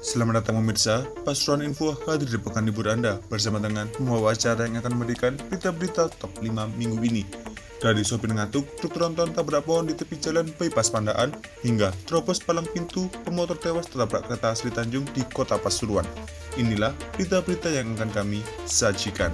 Selamat datang pemirsa, Pasuruan Info hadir di pekan libur Anda bersama dengan pembawa acara yang akan memberikan berita-berita top 5 minggu ini. Dari sopir ngantuk, truk tronton tabrak pohon di tepi jalan bypass Pandaan, hingga terobos palang pintu, pemotor tewas tertabrak kereta Sri Tanjung di kota Pasuruan. Inilah berita-berita yang akan kami sajikan.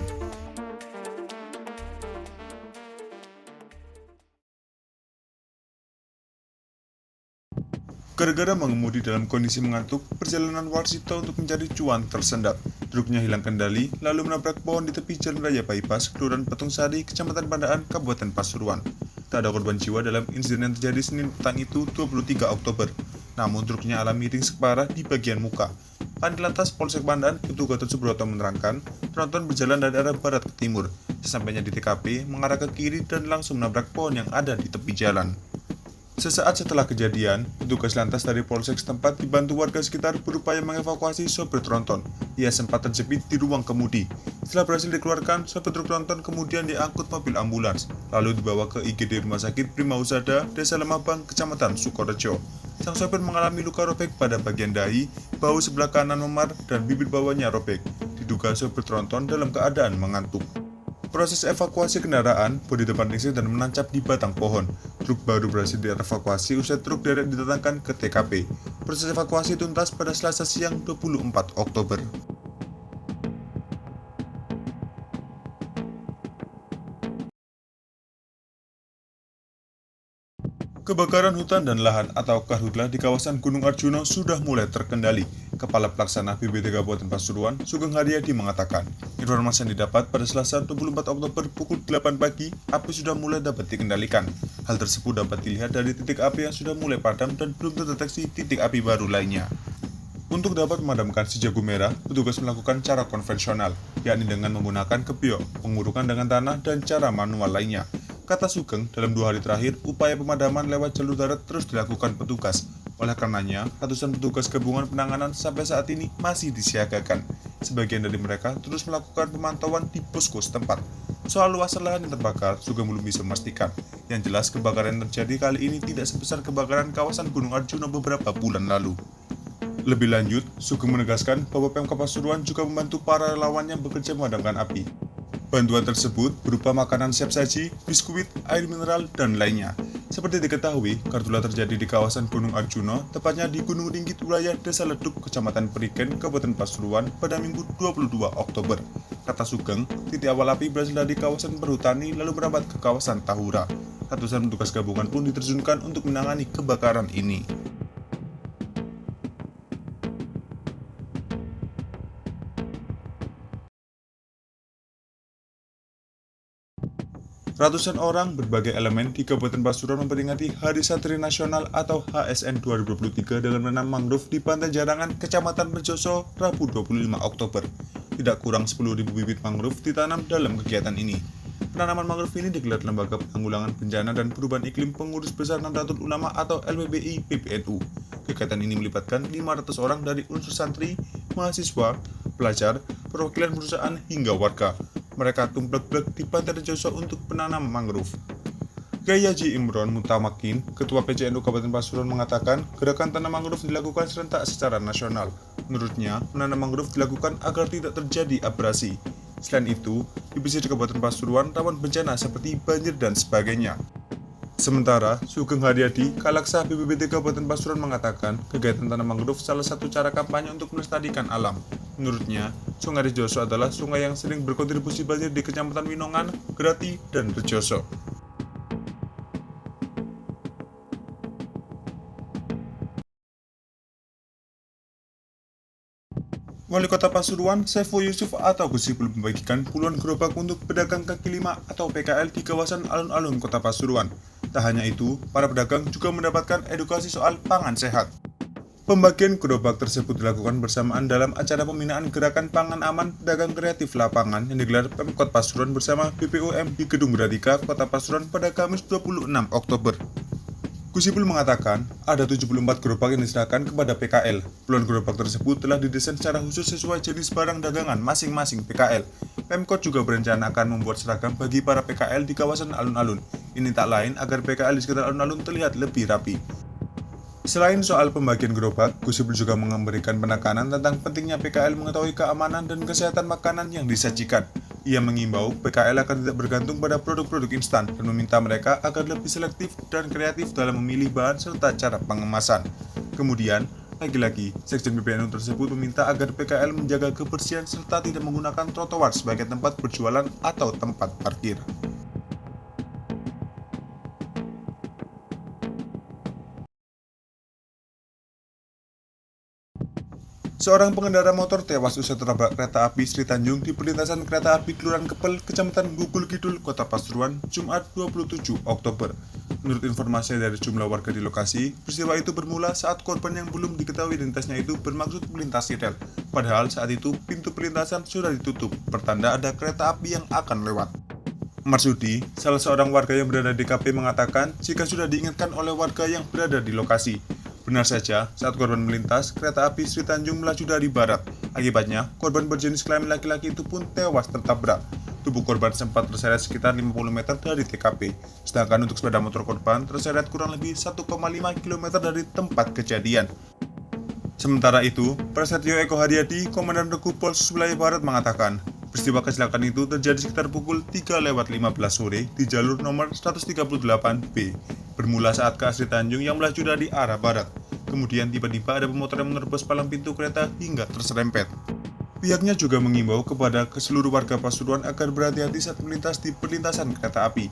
Gara-gara mengemudi dalam kondisi mengantuk, perjalanan Warsito untuk mencari cuan tersendat. Truknya hilang kendali, lalu menabrak pohon di tepi jalan raya bypass, Kelurahan Patung Sari, Kecamatan Pandaan, Kabupaten Pasuruan. Tak ada korban jiwa dalam insiden yang terjadi Senin petang itu 23 Oktober. Namun truknya alami ringsek parah di bagian muka. Lantas Polsek Pandaan, Ibtu Gatot Subroto menerangkan, tronton berjalan dari arah barat ke timur. Sesampainya di TKP, mengarah ke kiri dan langsung menabrak pohon yang ada di tepi jalan. Sesaat setelah kejadian, petugas lantas dari polsek setempat dibantu warga sekitar berupaya mengevakuasi sopir tronton. Ia sempat terjepit di ruang kemudi. Setelah berhasil dikeluarkan, sopir truk tronton kemudian diangkut mobil ambulans, lalu dibawa ke IGD Rumah Sakit Prima Husada, Desa Lemabang, Kecamatan Sukorejo. Sang sopir mengalami luka robek pada bagian dahi, bahu sebelah kanan memar, dan bibir bawahnya robek. Diduga sopir tronton dalam keadaan mengantuk. Proses evakuasi kendaraan, bodi depan ringsek dan menancap di batang pohon. Truk baru berhasil dievakuasi usai truk derek didatangkan ke TKP. Proses evakuasi tuntas pada Selasa siang 24 Oktober. Kebakaran hutan dan lahan atau karhutla di kawasan Gunung Arjuna sudah mulai terkendali. Kepala Pelaksana BPBD Kabupaten Pasuruan, Sugeng Haryadi mengatakan, informasi yang didapat pada Selasa 24 Oktober pukul 8 pagi, api sudah mulai dapat dikendalikan. Hal tersebut dapat dilihat dari titik api yang sudah mulai padam dan belum terdeteksi titik api baru lainnya. Untuk dapat memadamkan si jago merah, petugas melakukan cara konvensional, yakni dengan menggunakan kepiok, pengurukan dengan tanah, dan cara manual lainnya. Kata Sugeng, dalam 2 hari terakhir, upaya pemadaman lewat jalur darat terus dilakukan petugas. Oleh karenanya, ratusan petugas gabungan penanganan sampai saat ini masih disiagakan. Sebagian dari mereka terus melakukan pemantauan di posko setempat. Soal luas lahan yang terbakar, Sugeng belum bisa memastikan. Yang jelas, kebakaran yang terjadi kali ini tidak sebesar kebakaran kawasan Gunung Arjuna beberapa bulan lalu. Lebih lanjut, Sugeng menegaskan bahwa Pemkab Pasuruan juga membantu para relawan yang bekerja memadamkan api. Bantuan tersebut berupa makanan siap saji, biskuit, air mineral, dan lainnya. Seperti diketahui, karhutla terjadi di kawasan Gunung Arjuna, tepatnya di Gunung Ringgit wilayah Desa Leduk, Kecamatan Perigen, Kabupaten Pasuruan pada Minggu 22 Oktober. Kata Sugeng, titik awal api berasal dari kawasan perhutani lalu merambat ke kawasan Tahura. Ratusan petugas gabungan pun diterjunkan untuk menangani kebakaran ini. Ratusan orang berbagai elemen di Kabupaten Pasuruan memperingati Hari Satria Nasional atau HSN 2023 dengan menanam mangrove di Pantai Jarangan, Kecamatan Rejoso, Rabu 25 Oktober. Tidak kurang 10.000 bibit mangrove ditanam dalam kegiatan ini. Penanaman mangrove ini digelar Lembaga Penanggulangan Bencana dan Perubahan Iklim Pengurus Besar Nahdlatul Ulama atau LPBI PBNU. Kegiatan ini melibatkan 500 orang dari unsur santri, mahasiswa, pelajar, perwakilan perusahaan, hingga warga. Mereka tumplek-blek di Pantai Rejoso untuk penanam mangrove. Kiai Haji Imron Mutamakin, Ketua PCNU Kabupaten Pasuruan mengatakan, gerakan tanam mangrove dilakukan serentak secara nasional. Menurutnya, menanam mangrove dilakukan agar tidak terjadi abrasi. Selain itu, di pesisir Kabupaten Pasuruan rawan bencana seperti banjir dan sebagainya. Sementara, Sugeng Haryadi, Kalaksa BPBD Kabupaten Pasuruan mengatakan, kegiatan tanam mangrove salah satu cara kampanye untuk melestarikan alam. Menurutnya, Sungai Rejoso adalah sungai yang sering berkontribusi banjir di Kecamatan Winongan, Grati, dan Rejoso. Wali Kota Pasuruan, Saiful Yusuf atau Gus Ipul membagikan puluhan gerobak untuk pedagang kaki lima atau PKL di kawasan alun-alun Kota Pasuruan. Tak hanya itu, para pedagang juga mendapatkan edukasi soal pangan sehat. Pembagian gerobak tersebut dilakukan bersamaan dalam acara pembinaan Gerakan Pangan Aman Pedagang Kreatif Lapangan yang digelar Pemkot Pasuruan bersama BPOM di Gedung Gratika, Kota Pasuruan pada Kamis 26 Oktober. Gus Ipul mengatakan, ada 74 gerobak yang diserahkan kepada PKL. Puluhan gerobak tersebut telah didesain secara khusus sesuai jenis barang dagangan masing-masing PKL. Pemkot juga berencana akan membuat seragam bagi para PKL di kawasan alun-alun. Ini tak lain agar PKL di sekitar alun-alun terlihat lebih rapi. Selain soal pembagian gerobak, Gusipul juga memberikan penekanan tentang pentingnya PKL mengetahui keamanan dan kesehatan makanan yang disajikan. Ia mengimbau PKL akan tidak bergantung pada produk-produk instan dan meminta mereka agar lebih selektif dan kreatif dalam memilih bahan serta cara pengemasan. Kemudian, lagi-lagi, Sekjen PBNU tersebut meminta agar PKL menjaga kebersihan serta tidak menggunakan trotoar sebagai tempat berjualan atau tempat parkir. Seorang pengendara motor tewas usai tertabrak kereta api Sri Tanjung di perlintasan kereta api Kelurahan Kepel, Kecamatan Gugul Kidul, Kota Pasuruan, Jumat 27 Oktober. Menurut informasi dari sejumlah warga di lokasi, peristiwa itu bermula saat korban yang belum diketahui identitasnya itu bermaksud melintasi rel. Padahal saat itu pintu perlintasan sudah ditutup, pertanda ada kereta api yang akan lewat. Marsudi, salah seorang warga yang berada di KP mengatakan jika sudah diingatkan oleh warga yang berada di lokasi. Benar saja, saat korban melintas, kereta api Sri Tanjung melaju dari barat. Akibatnya, korban berjenis kelamin laki-laki itu pun tewas tertabrak. Tubuh korban sempat terseret sekitar 50 meter dari TKP, sedangkan untuk sepeda motor korban terseret kurang lebih 1,5 km dari tempat kejadian. Sementara itu, Prasetyo Eko Haryadi, Komandan Regu Polres Wilayah Barat mengatakan, peristiwa kecelakaan itu terjadi sekitar pukul 3:15 sore di jalur nomor 138B, bermula saat ke Sri Tanjung yang melaju dari arah barat. Kemudian tiba-tiba ada pemotor yang menerobos palang pintu kereta hingga terserempet. Pihaknya juga mengimbau kepada seluruh warga Pasuruan agar berhati-hati saat melintas di perlintasan kereta api.